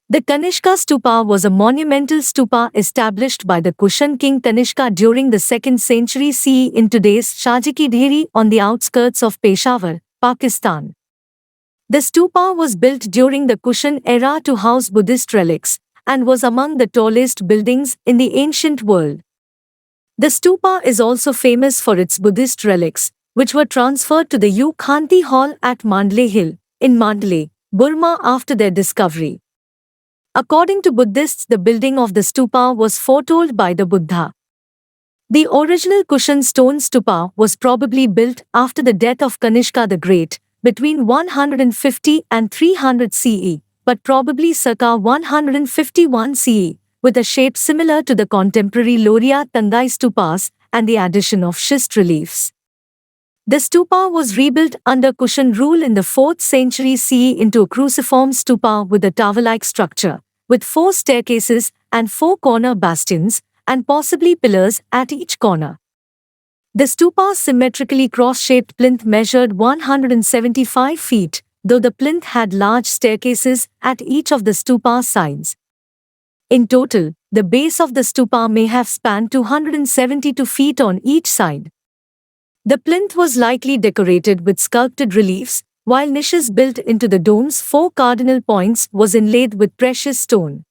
The Kanishka Stupa was a monumental stupa established by the Kushan king Kanishka during the 2nd century CE in today's Shajiki Dheri on the outskirts of Peshawar, Pakistan. The stupa was built during the Kushan era to house Buddhist relics and was among the tallest buildings in the ancient world. The stupa is also famous for its Buddhist relics, which were transferred to the Khanti Hall at Mandalay Hill, in Mandalay, Burma after their discovery. According to Buddhists, the building of the stupa was foretold by the Buddha. The original Kushan stone stupa was probably built after the death of Kanishka the Great, between 150 and 300 CE, but probably circa 151 CE, with a shape similar to the contemporary Loria Tangai stupas and the addition of schist reliefs. The stupa was rebuilt under Kushan rule in the 4th century CE into a cruciform stupa with a tower-like structure, with 4 staircases and 4 corner bastions, and possibly pillars at each corner. The stupa's symmetrically cross-shaped plinth measured 175 feet, though the plinth had large staircases at each of the stupa's sides. In total, the base of the stupa may have spanned 272 feet on each side. The plinth was likely decorated with sculpted reliefs, while niches built into the dome's 4 cardinal points was inlaid with precious stone.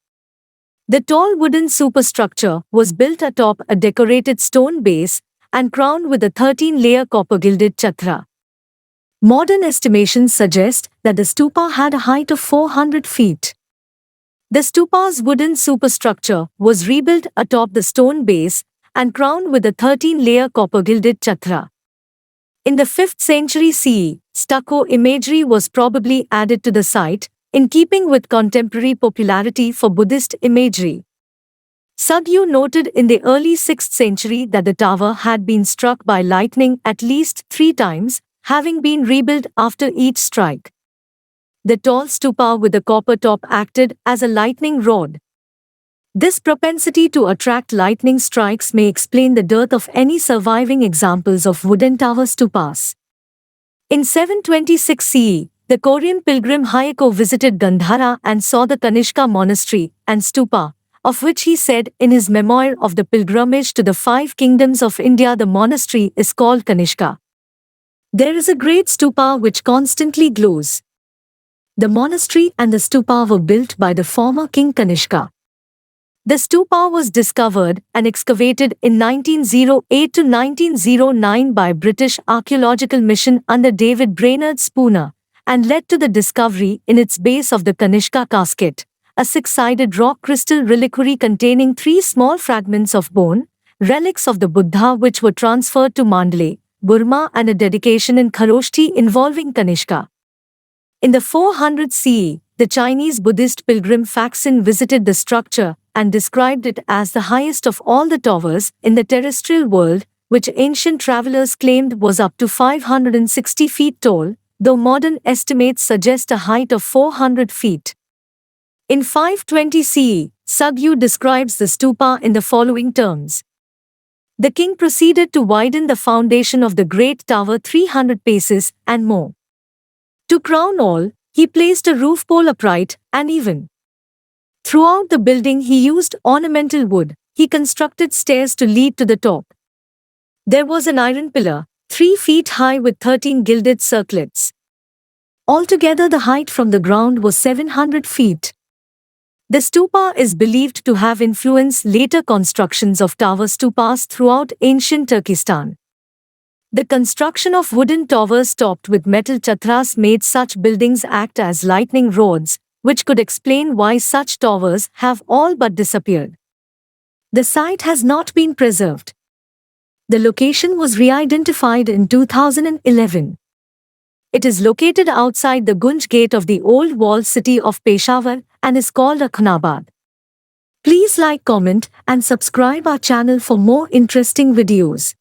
The tall wooden superstructure was built atop a decorated stone base and crowned with a 13-layer copper-gilded chhatra. Modern estimations suggest that the stupa had a height of 400 feet. The stupa's wooden superstructure was rebuilt atop the stone base and crowned with a 13-layer copper-gilded chhatra. In the 5th century CE, stucco imagery was probably added to the site, in keeping with contemporary popularity for Buddhist imagery. Sagyu noted in the early 6th century that the tower had been struck by lightning at least 3 times, having been rebuilt after each strike. The tall stupa with a copper top acted as a lightning rod. This propensity to attract lightning strikes may explain the dearth of any surviving examples of wooden tower stupas. In 726 CE, the Korean pilgrim Hayeko visited Gandhara and saw the Kanishka monastery and stupa, of which he said in his memoir of the pilgrimage to the 5 kingdoms of India, the monastery is called Kanishka. There is a great stupa which constantly glows. The monastery and the stupa were built by the former king Kanishka. The stupa was discovered and excavated in 1908 to 1909 by British Archaeological Mission under David Brainerd Spooner, and led to the discovery in its base of the Kanishka Casket, a 6-sided rock crystal reliquary containing 3 small fragments of bone, relics of the Buddha which were transferred to Mandalay, Burma, and a dedication in Kharoshthi involving Kanishka. In the 400 CE, the Chinese Buddhist pilgrim Faxin visited the structure and described it as the highest of all the towers in the terrestrial world, which ancient travelers claimed was up to 560 feet tall, though modern estimates suggest a height of 400 feet. In 520 CE, Sagyu describes the stupa in the following terms. The king proceeded to widen the foundation of the great tower 300 paces and more. To crown all, he placed a roof pole upright and even. Throughout the building he used ornamental wood. He constructed stairs to lead to the top. There was an iron pillar, 3 feet high with 13 gilded circlets. Altogether the height from the ground was 700 feet. The stupa is believed to have influenced later constructions of tower stupas throughout ancient Turkestan. The construction of wooden towers topped with metal chhatras made such buildings act as lightning rods, which could explain why such towers have all but disappeared. The site has not been preserved. The location was re-identified in 2011. It is located outside the Gunj Gate of the old walled city of Peshawar and is called Akhanabad. Please like, comment and subscribe our channel for more interesting videos.